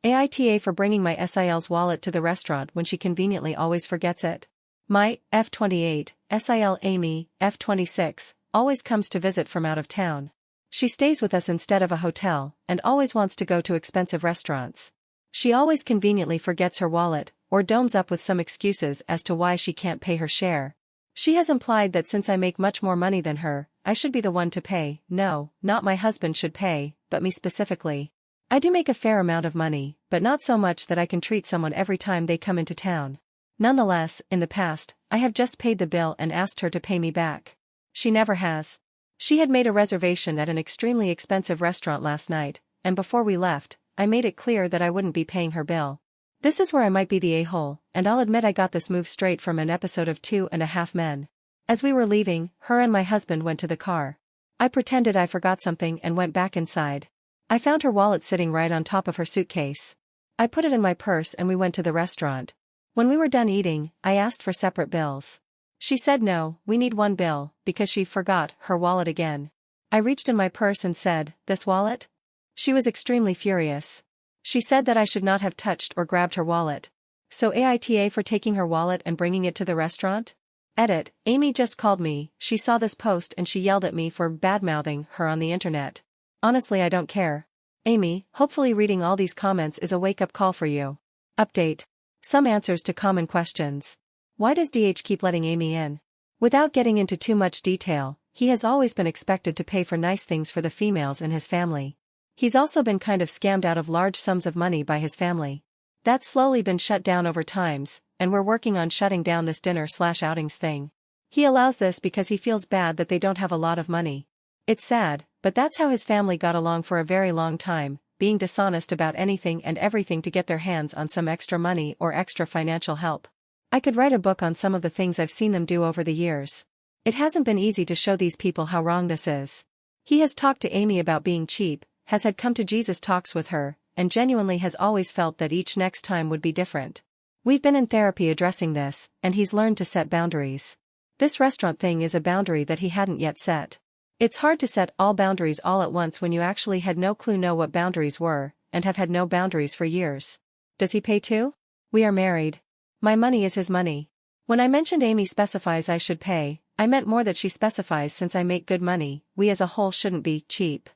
AITA for bringing my SIL's wallet to the restaurant when she conveniently always forgets it. My F28, SIL Amy, F26, always comes to visit from out of town. She stays with us instead of a hotel, and always wants to go to expensive restaurants. She always conveniently forgets her wallet, or domes up with some excuses as to why she can't pay her share. She has implied that since I make much more money than her, I should be the one to pay. No, not my husband should pay, but me specifically. I do make a fair amount of money, but not so much that I can treat someone every time they come into town. Nonetheless, in the past, I have just paid the bill and asked her to pay me back. She never has. She had made a reservation at an extremely expensive restaurant last night, and before we left, I made it clear that I wouldn't be paying her bill. This is where I might be the a-hole, and I'll admit I got this move straight from an episode of 2.5 Men. As we were leaving, her and my husband went to the car. I pretended I forgot something and went back inside. I found her wallet sitting right on top of her suitcase. I put it in my purse and we went to the restaurant. When we were done eating, I asked for separate bills. She said no, we need one bill, because she forgot her wallet again. I reached in my purse and said, "This wallet?" She was extremely furious. She said that I should not have touched or grabbed her wallet. So AITA for taking her wallet and bringing it to the restaurant? Edit, Amy just called me, she saw this post and she yelled at me for badmouthing her on the internet. Honestly, I don't care. Amy, hopefully reading all these comments is a wake-up call for you. Update. Some answers to common questions. Why does DH keep letting Amy in? Without getting into too much detail, he has always been expected to pay for nice things for the females in his family. He's also been kind of scammed out of large sums of money by his family. That's slowly been shut down over times, and we're working on shutting down this dinner/outings thing. He allows this because he feels bad that they don't have a lot of money. It's sad, but that's how his family got along for a very long time, being dishonest about anything and everything to get their hands on some extra money or extra financial help. I could write a book on some of the things I've seen them do over the years. It hasn't been easy to show these people how wrong this is. He has talked to Amy about being cheap, has had come to Jesus talks with her, and genuinely has always felt that each next time would be different. We've been in therapy addressing this, and he's learned to set boundaries. This restaurant thing is a boundary that he hadn't yet set. It's hard to set all boundaries all at once when you actually had no clue know what boundaries were, and have had no boundaries for years. Does he pay too? We are married. My money is his money. When I mentioned Amy specifies I should pay, I meant more that she specifies since I make good money, we as a whole shouldn't be cheap.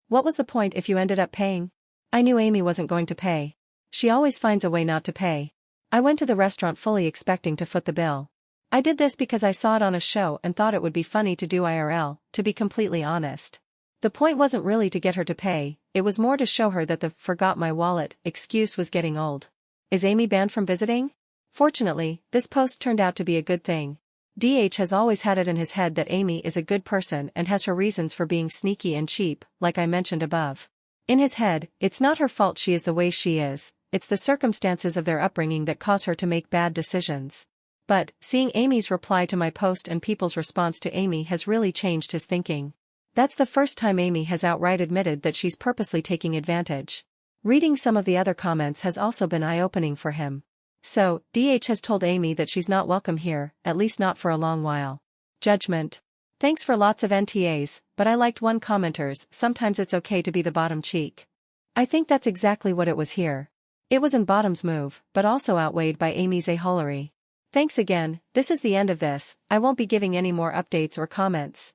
What was the point if you ended up paying? I knew Amy wasn't going to pay. She always finds a way not to pay. I went to the restaurant fully expecting to foot the bill. I did this because I saw it on a show and thought it would be funny to do IRL, to be completely honest. The point wasn't really to get her to pay, it was more to show her that the "forgot my wallet" excuse was getting old. Is Amy banned from visiting? Fortunately, this post turned out to be a good thing. DH has always had it in his head that Amy is a good person and has her reasons for being sneaky and cheap, like I mentioned above. In his head, it's not her fault she is the way she is, it's the circumstances of their upbringing that cause her to make bad decisions. But, seeing Amy's reply to my post and people's response to Amy has really changed his thinking. That's the first time Amy has outright admitted that she's purposely taking advantage. Reading some of the other comments has also been eye-opening for him. So, DH has told Amy that she's not welcome here, at least not for a long while. Judgment. Thanks for lots of NTAs, but I liked one commenter's, sometimes it's okay to be the bottom cheek. I think that's exactly what it was here. It was in Bottom's move, but also outweighed by Amy's a-holery. Thanks again, this is the end of this, I won't be giving any more updates or comments.